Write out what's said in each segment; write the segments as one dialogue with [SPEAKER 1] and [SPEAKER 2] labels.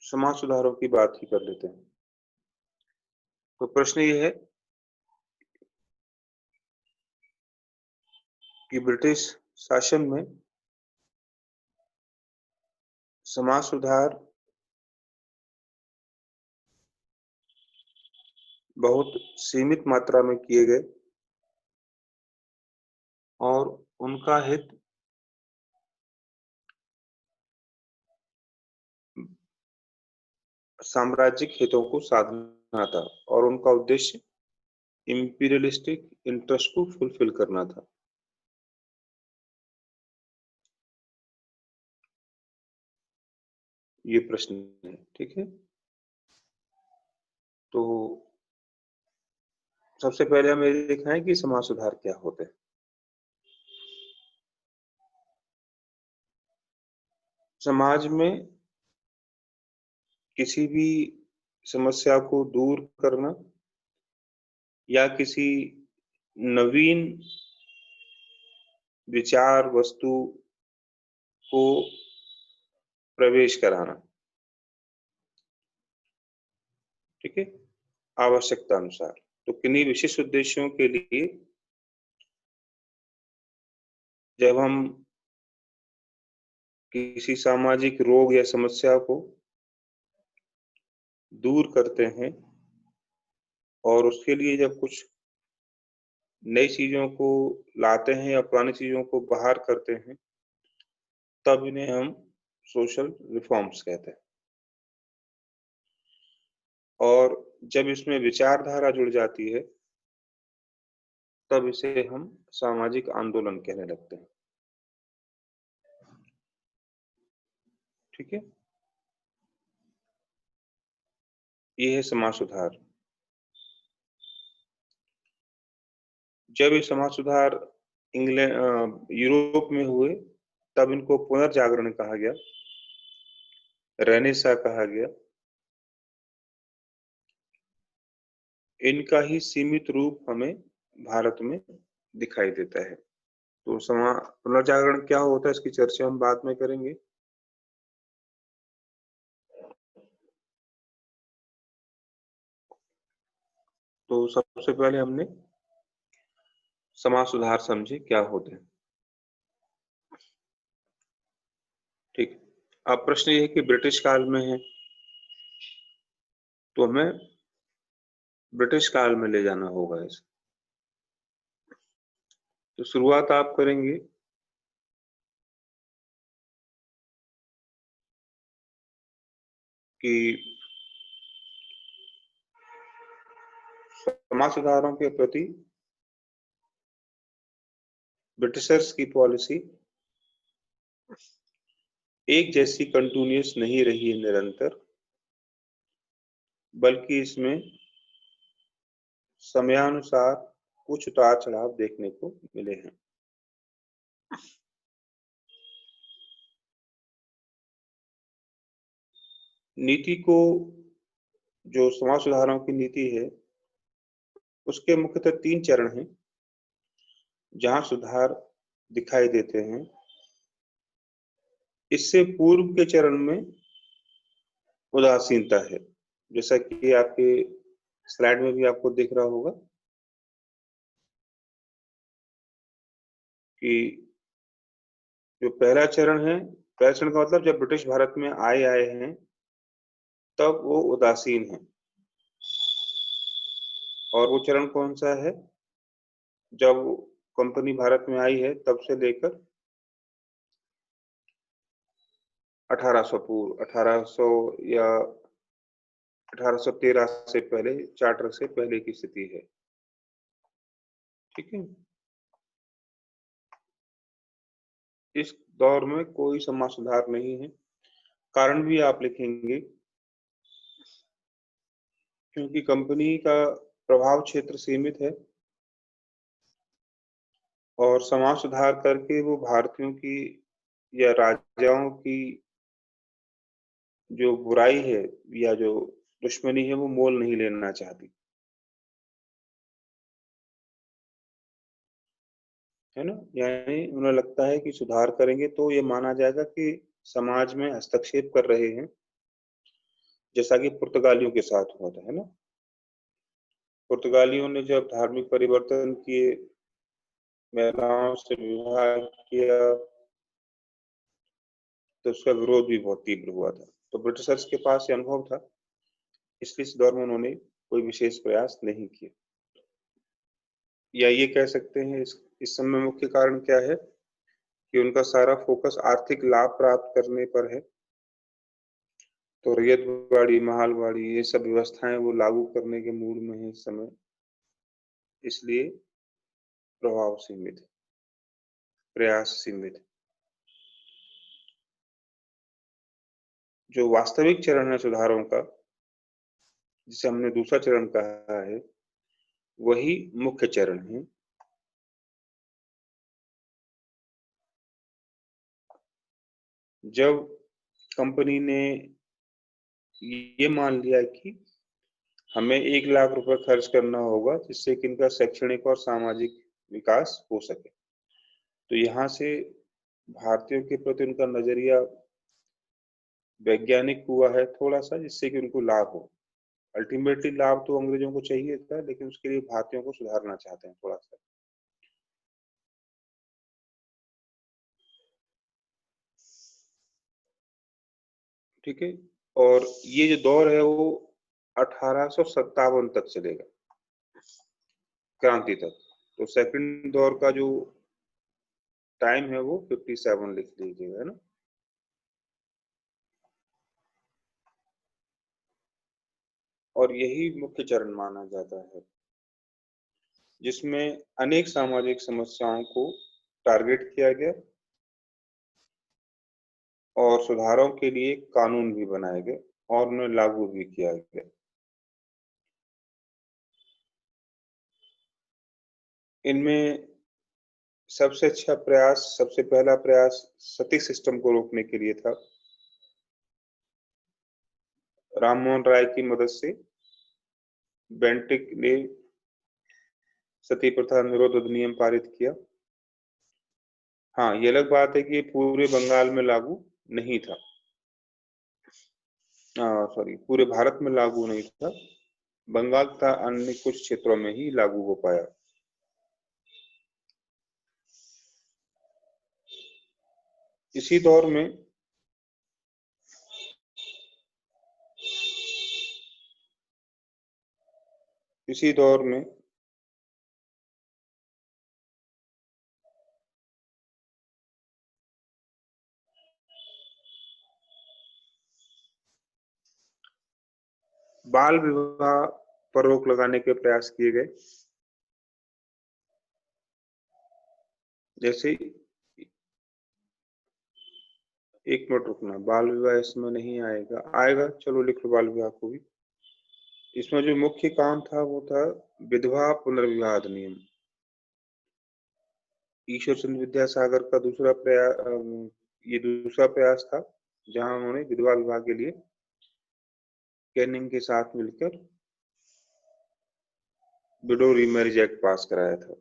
[SPEAKER 1] समाज सुधारों की बात ही कर लेते हैं। तो प्रश्न ये है कि ब्रिटिश शासन में समाज सुधार बहुत सीमित मात्रा में किए गए और उनका हित साम्राज्यिक हितों को साधना था और उनका उद्देश्य इंपीरियलिस्टिक इंटरेस्ट को फुलफिल करना था। ये प्रश्न है, ठीक है। तो सबसे पहले हमें देखना है कि समाज सुधार क्या होते हैं। समाज में किसी भी समस्या को दूर करना या किसी नवीन विचार वस्तु को प्रवेश कराना, ठीक है, आवश्यकता अनुसार। तो किन्हीं विशिष्ट उद्देश्यों के लिए जब हम किसी सामाजिक रोग या समस्या को दूर करते हैं और उसके लिए जब कुछ नई चीजों को लाते हैं या पुरानी चीजों को बाहर करते हैं, तब इन्हें हम सोशल रिफॉर्म्स कहते हैं। और जब इसमें विचारधारा जुड़ जाती है तब इसे हम सामाजिक आंदोलन कहने लगते हैं, ठीक है। ये है समाज सुधार। जब ये समाज सुधार यूरोप में हुए तब इनको पुनर्जागरण कहा गया, रेनेसां कहा गया। इनका ही सीमित रूप हमें भारत में दिखाई देता है। तो पुनर्जागरण क्या होता है इसकी चर्चा हम बाद में करेंगे। तो सबसे पहले हमने समाज सुधार समझे क्या होते हैं, ठीक। अब प्रश्न ये है कि ब्रिटिश काल में है तो हमें ब्रिटिश काल में ले जाना होगा इसे। तो शुरुआत आप करेंगे कि समाज सुधारों के प्रति ब्रिटिशर्स की पॉलिसी एक जैसी कंटिन्यूअस नहीं रही है निरंतर, बल्कि इसमें समयानुसार कुछ उतार चढ़ाव देखने को मिले हैं। नीति को, जो समाज सुधारों की नीति है, उसके मुख्यतः 3 चरण हैं जहां सुधार दिखाई देते हैं। इससे पूर्व के चरण में उदासीनता है, जैसा कि आपके स्लाइड में भी आपको दिख रहा होगा कि जो पहला चरण है, पहला चरण का मतलब जब ब्रिटिश भारत में आए हैं तब वो उदासीन है। और वो चरण कौन सा है? जब कंपनी भारत में आई है तब से लेकर 1800 पूर्व, 1800 या 1813 से पहले, चार्टर से पहले की स्थिति है, ठीक है। इस दौर में कोई समाज सुधार नहीं है। कारण भी आप लिखेंगे क्योंकि कंपनी का प्रभाव क्षेत्र सीमित है और समाज सुधार करके वो भारतीयों की या राजाओं की जो बुराई है या जो दुश्मनी है वो मोल नहीं लेना चाहती, है ना। यानी उन्हें लगता है कि सुधार करेंगे तो ये माना जाएगा कि समाज में हस्तक्षेप कर रहे हैं जैसा कि पुर्तगालियों के साथ हुआ था, है ना। पुर्तगालियों ने जब धार्मिक परिवर्तन किए, महिलाओं से विवाह किया, तो उसका विरोध भी बहुत तीव्र हुआ था। तो ब्रिटिशर्स के पास ये अनुभव था, इसलिए इस दौर में उन्होंने कोई विशेष प्रयास नहीं किए। या ये कह सकते हैं इस समय मुख्य कारण क्या है कि उनका सारा फोकस आर्थिक लाभ प्राप्त करने पर है। तो रैयतवाड़ी, महालवाड़ी, ये सब व्यवस्थाएं वो लागू करने के मूड में है इस समय, इसलिए प्रभाव सीमित है, प्रयास सीमित है। जो वास्तविक चरण है सुधारों का, जिसे हमने दूसरा चरण कहा है, वही मुख्य चरण है। जब कंपनी ने ये मान लिया कि हमें 1 लाख रुपए खर्च करना होगा जिससे कि इनका शैक्षणिक और सामाजिक विकास हो सके, तो यहाँ से भारतीयों के प्रति उनका नजरिया वैज्ञानिक हुआ है थोड़ा सा, जिससे कि उनको लाभ हो। अल्टीमेटली लाभ तो अंग्रेजों को चाहिए था, लेकिन उसके लिए भारतीयों को सुधारना चाहते हैं थोड़ा सा। ठीक है। और ये जो दौर है वो 1857 तक चलेगा, क्रांति तक। तो सेकंड दौर का जो टाइम है वो 57 लिख लीजिएगा, है ना। और यही मुख्य चरण माना जाता है, जिसमें अनेक सामाजिक समस्याओं को टारगेट किया गया और सुधारों के लिए कानून भी बनाए गए और उन्हें लागू भी किया गया। इनमें सबसे अच्छा प्रयास, सबसे पहला प्रयास सती सिस्टम को रोकने के लिए था। राममोहन राय की मदद से बेंटिक ने सती प्रथा निरोध अधिनियम पारित किया। हाँ, ये अलग बात है कि ये पूरे बंगाल में लागू नहीं था, सॉरी, पूरे भारत में लागू नहीं था, बंगाल तथा अन्य कुछ क्षेत्रों में ही लागू हो पाया। इसी दौर में इसी दौर में बाल विवाह पर रोक लगाने के प्रयास किए गए। जैसे, एक मिनट रुकना, बाल विवाह इसमें नहीं आएगा, आएगा, चलो लिख लो बाल विवाह को भी। इसमें जो मुख्य काम था वो था विधवा पुनर्विवाह अधिनियम। ईश्वर चंद्र विद्यासागर का दूसरा प्रयास, ये दूसरा प्रयास था, जहां उन्होंने विधवा विवाह के लिए कैनिंग के साथ मिलकर विडो रीमैरिज एक्ट पास कराया था।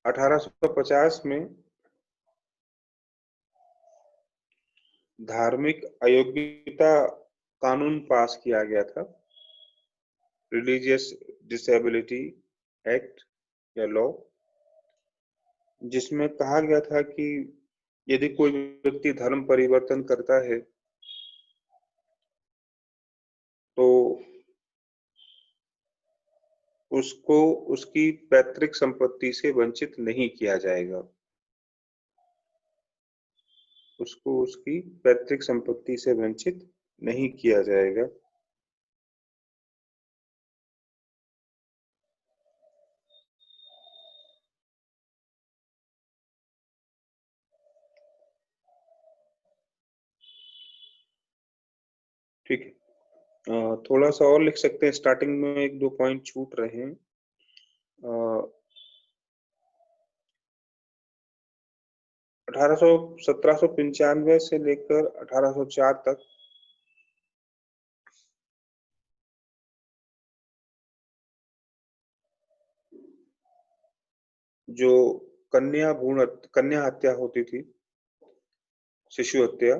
[SPEAKER 1] 1850 में धार्मिक अयोग्यता कानून पास किया गया था, रिलीजियस डिसेबिलिटी एक्ट या लॉ, जिसमें कहा गया था कि यदि कोई व्यक्ति धर्म परिवर्तन करता है तो उसको उसकी पैतृक संपत्ति से वंचित नहीं किया जाएगा, उसको उसकी पैतृक संपत्ति से वंचित नहीं किया जाएगा। ठीक है, थोड़ा सा और लिख सकते हैं, स्टार्टिंग में 1-2 पॉइंट छूट रहे हैं। 1795 से लेकर 1804 तक जो कन्या हत्या होती थी, शिशु हत्या,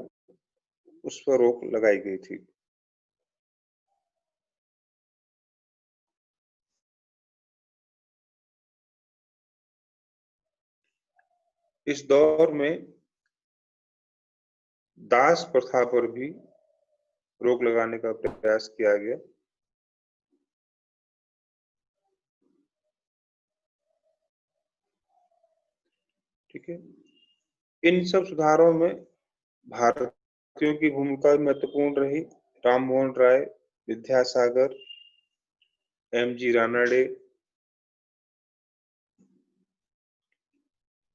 [SPEAKER 1] उस पर रोक लगाई गई थी। इस दौर में दास प्रथा पर भी रोक लगाने का प्रयास किया गया। ठीक है, इन सब सुधारों में भारतीयों की भूमिका महत्वपूर्ण रही। राम मोहन राय, विद्यासागर, एम.जी. रानडे,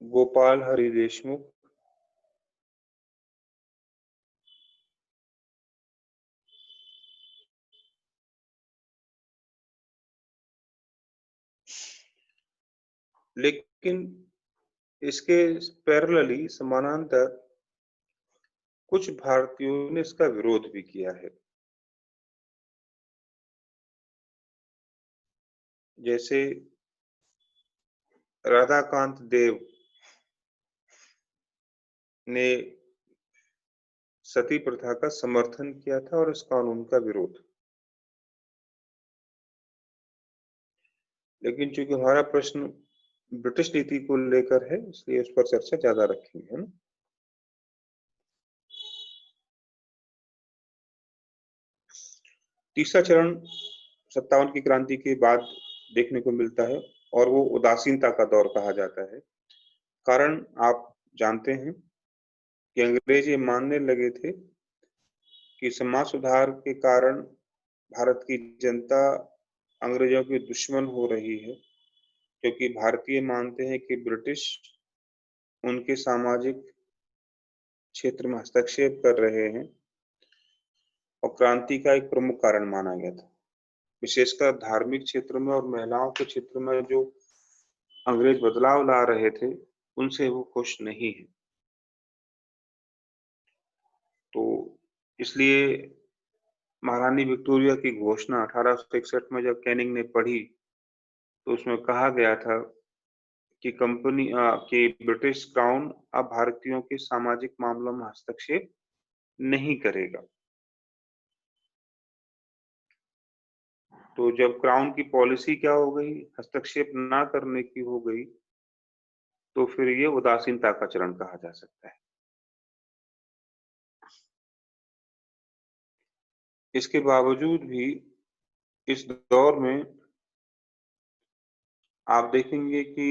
[SPEAKER 1] गोपाल हरि देशमुख, लेकिन इसके पैरेलली समानांतर कुछ भारतीयों ने इसका विरोध भी किया है। जैसे राधाकांत देव ने सती प्रथा का समर्थन किया था और इस कानून का विरोध। लेकिन चूंकि हमारा प्रश्न ब्रिटिश नीति को लेकर है, इसलिए उस पर चर्चा ज्यादा रखेंगे, है ना। तीसरा चरण 57 की क्रांति के बाद देखने को मिलता है और वो उदासीनता का दौर कहा जाता है। कारण आप जानते हैं कि अंग्रेज ये मानने लगे थे कि समाज सुधार के कारण भारत की जनता अंग्रेजों की दुश्मन हो रही है, क्योंकि भारतीय मानते हैं कि ब्रिटिश उनके सामाजिक क्षेत्र में हस्तक्षेप कर रहे हैं, और क्रांति का एक प्रमुख कारण माना गया था। विशेषकर धार्मिक क्षेत्र में और महिलाओं के क्षेत्र में जो अंग्रेज बदलाव ला रहे थे, उनसे वो खुश नहीं है। तो इसलिए महारानी विक्टोरिया की घोषणा 1861 में जब कैनिंग ने पढ़ी, तो उसमें कहा गया था कि ब्रिटिश क्राउन अब भारतीयों के सामाजिक मामलों में हस्तक्षेप नहीं करेगा। तो जब क्राउन की पॉलिसी क्या हो गई, हस्तक्षेप ना करने की हो गई, तो फिर ये उदासीनता का चरण कहा जा सकता है। इसके बावजूद भी इस दौर में आप देखेंगे कि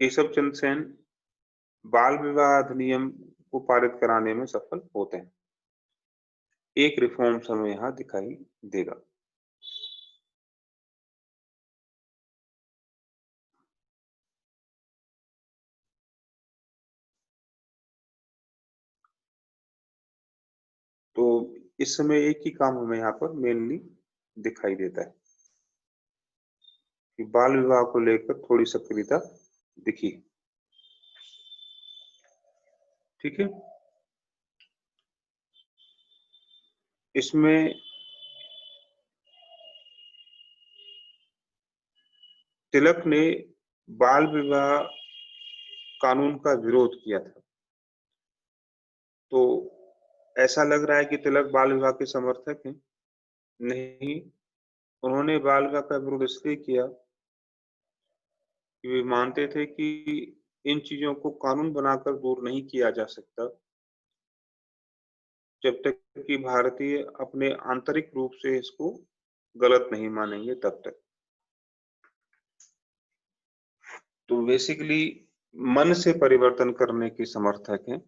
[SPEAKER 1] केशव चंद्र सेन बाल विवाह अधिनियम को पारित कराने में सफल होते हैं। एक रिफॉर्म्स हमें यहाँ दिखाई देगा। तो इस समय एक ही काम हमें यहाँ पर मेनली दिखाई देता है कि बाल विवाह को लेकर थोड़ी सक्रियता दिखी। ठीक है, इसमें तिलक ने बाल विवाह कानून का विरोध किया था। तो ऐसा लग रहा है कि तिलक बाल विवाह के समर्थक हैं। नहीं, उन्होंने बाल विवाह का विरोध इसलिए किया कि वे मानते थे कि इन चीजों को कानून बनाकर दूर नहीं किया जा सकता जब तक कि भारतीय अपने आंतरिक रूप से इसको गलत नहीं मानेंगे, तब तक। तो बेसिकली मन से परिवर्तन करने के समर्थक हैं।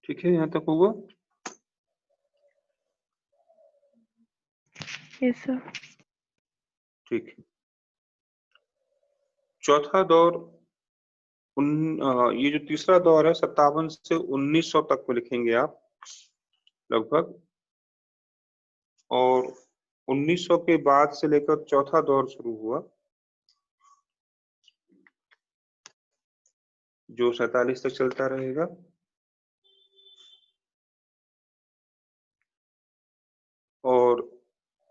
[SPEAKER 1] ठीक है, यहाँ तक होगा।
[SPEAKER 2] Yes sir.
[SPEAKER 1] ठीक है, चौथा दौर ये जो तीसरा दौर है 57 से 1900 तक में लिखेंगे आप लगभग, और 1900 के बाद से लेकर चौथा दौर शुरू हुआ जो 47 तक चलता रहेगा।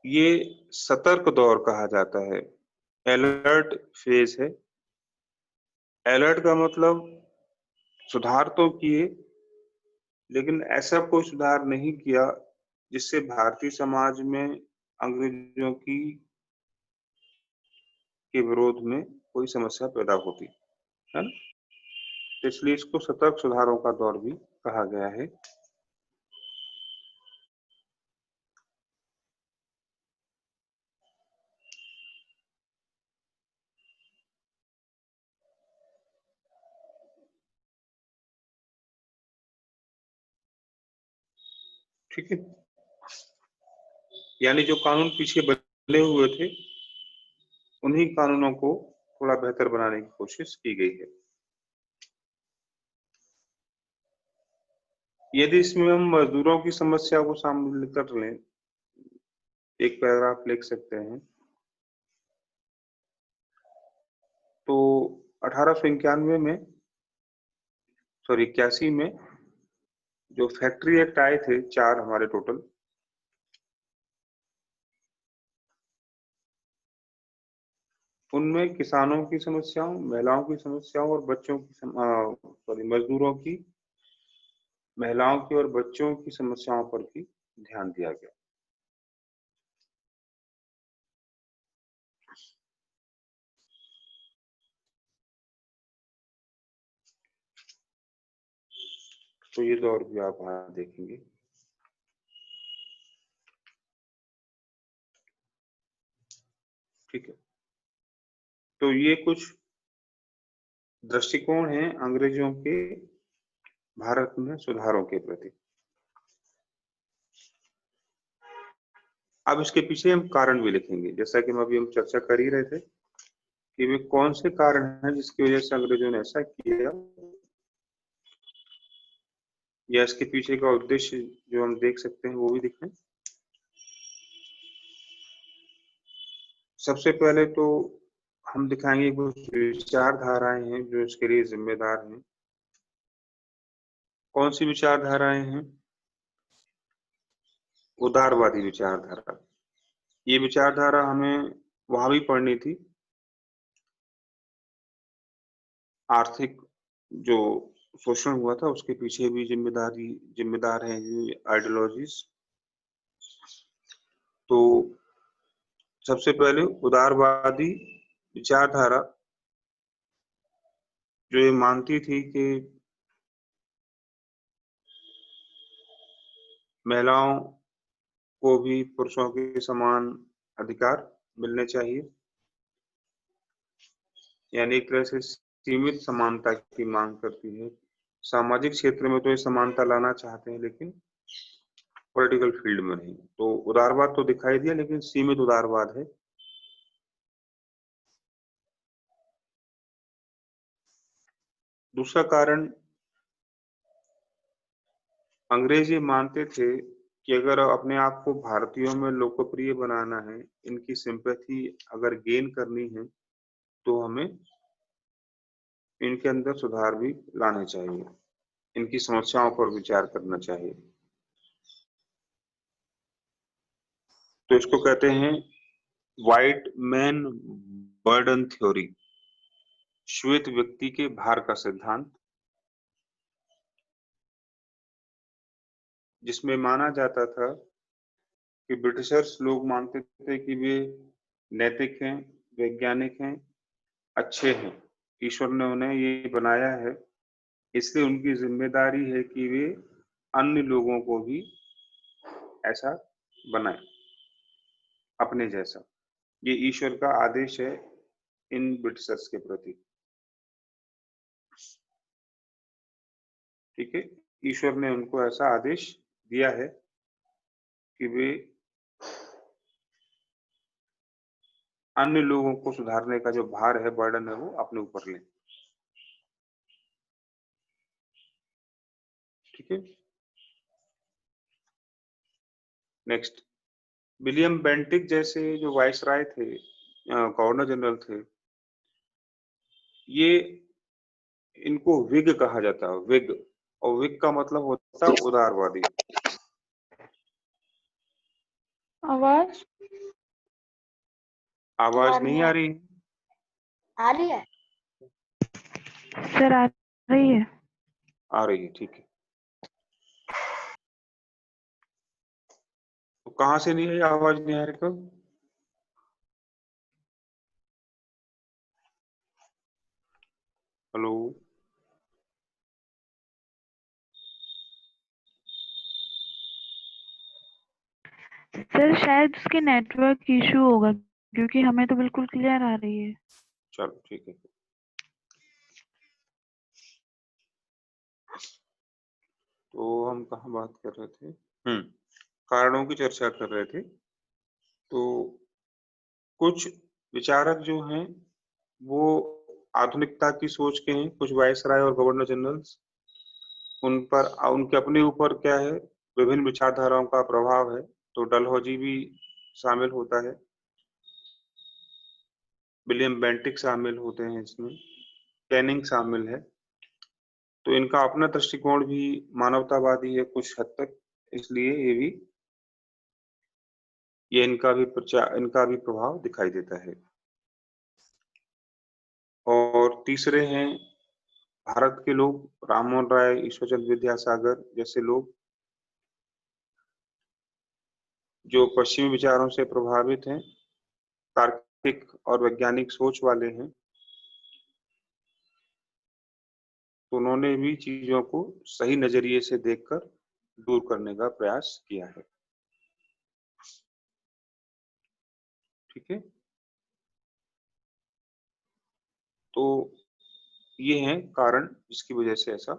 [SPEAKER 1] ये सतर्क दौर कहा जाता है, अलर्ट फेज है। अलर्ट का मतलब सुधार तो किए, लेकिन ऐसा कोई सुधार नहीं किया जिससे भारतीय समाज में अंग्रेजों की के विरोध में कोई समस्या पैदा होती है ना। इसलिए इसको सतर्क सुधारों का दौर भी कहा गया है। ठीक है, यानी जो कानून पीछे बने हुए थे उन्हीं कानूनों को थोड़ा बेहतर बनाने की कोशिश की गई है। यदि इसमें हम मजदूरों की समस्या को शामिल कर लें, एक पैराग्राफ लिख सकते हैं। तो 1891 में, सॉरी 81 में जो फैक्ट्री एक्ट आए थे 4 हमारे टोटल, उनमें किसानों की समस्याओं, महिलाओं की समस्याओं और बच्चों की सॉरी मजदूरों की, महिलाओं की और बच्चों की समस्याओं पर भी ध्यान दिया गया। तो ये दौर भी आप वहां देखेंगे। ठीक है, तो ये कुछ दृष्टिकोण हैं अंग्रेजों के भारत में सुधारों के प्रति। अब इसके पीछे हम कारण भी लिखेंगे, जैसा कि हम चर्चा कर ही रहे थे कि वे कौन से कारण हैं जिसकी वजह से अंग्रेजों ने ऐसा किया, या इसके पीछे का उद्देश्य जो हम देख सकते हैं वो भी दिखें। सबसे पहले तो हम दिखाएंगे कुछ विचारधाराएं हैं जो इसके लिए जिम्मेदार हैं। कौन सी विचारधाराएं हैं? उदारवादी विचारधारा। ये विचारधारा हमें वहां भी पढ़नी थी। आर्थिक जो शोषण हुआ था उसके पीछे भी जिम्मेदार है ये आइडियोलॉजीज। तो सबसे पहले उदारवादी विचारधारा जो ये मानती थी कि महिलाओं को भी पुरुषों के समान अधिकार मिलने चाहिए, यानी एक तरह से सीमित समानता की मांग करती है। सामाजिक क्षेत्र में तो ये समानता लाना चाहते हैं, लेकिन पॉलिटिकल फील्ड में नहीं। तो उदारवाद तो दिखाई दिया, लेकिन सीमित उदारवाद है। दूसरा कारण, अंग्रेज ये मानते थे कि अगर अपने आप को भारतीयों में लोकप्रिय बनाना है, इनकी सिंपैथी अगर गेन करनी है, तो हमें इनके अंदर सुधार भी लाने चाहिए, इनकी समस्याओं पर विचार करना चाहिए। तो इसको कहते हैं व्हाइट मैन बर्डन थ्योरी, श्वेत व्यक्ति के भार का सिद्धांत, जिसमें माना जाता था कि ब्रिटिशर्स लोग मानते थे कि वे नैतिक हैं, वैज्ञानिक हैं, अच्छे हैं, ईश्वर ने उन्हें ये बनाया है, इसलिए उनकी जिम्मेदारी है कि वे अन्य लोगों को भी ऐसा बनाए, अपने जैसा। ये ईश्वर का आदेश है इन ब्रिटिशर्स के प्रति। ठीक है, ईश्वर ने उनको ऐसा आदेश दिया है कि वे अन्य लोगों को सुधारने का जो भार है, बर्डन है, वो अपने ऊपर लें। ठीक है, नेक्स्ट, विलियम बेंटिक जैसे जो वाइसराय थे, गवर्नर जनरल थे, ये इनको विग कहा जाता है, विग। और विग का मतलब होता है उदारवादी।
[SPEAKER 2] आवाज
[SPEAKER 1] आवाज नहीं आ रही?
[SPEAKER 2] आ रही है सर, आ रही है।
[SPEAKER 1] आ रही है, ठीक है। तो कहाँ से नहीं है आवाज नहीं आ रही? कब? हेलो?
[SPEAKER 2] सर शायद उसके नेटवर्क इशू होगा, क्योंकि हमें तो बिल्कुल क्लियर आ रही है।
[SPEAKER 1] चलो ठीक है। तो हम कहाँ बात कर रहे थे? कारणों की चर्चा कर रहे थे। तो कुछ विचारक जो हैं वो आधुनिकता की सोच के हैं, कुछ वायसराय और गवर्नर जनरल्स, उन पर उनके अपने ऊपर क्या है, विभिन्न विचारधाराओं का प्रभाव है। तो डलहौजी भी शामिल होता है, विलियम बेंटिक शामिल होते हैं इसमें, कैनिंग शामिल है। तो इनका अपना दृष्टिकोण भी मानवतावादी है कुछ हद तक, इसलिए ये इनका भी प्रभाव दिखाई देता है। और तीसरे हैं भारत के लोग, राममोहन राय, ईश्वरचंद्र विद्यासागर जैसे लोग, जो पश्चिमी विचारों से प्रभावित हैं, तार्किक और वैज्ञानिक सोच वाले हैं। तो उन्होंने भी चीजों को सही नजरिए से देखकर दूर करने का प्रयास किया है। ठीक है, तो ये हैं कारण जिसकी वजह से ऐसा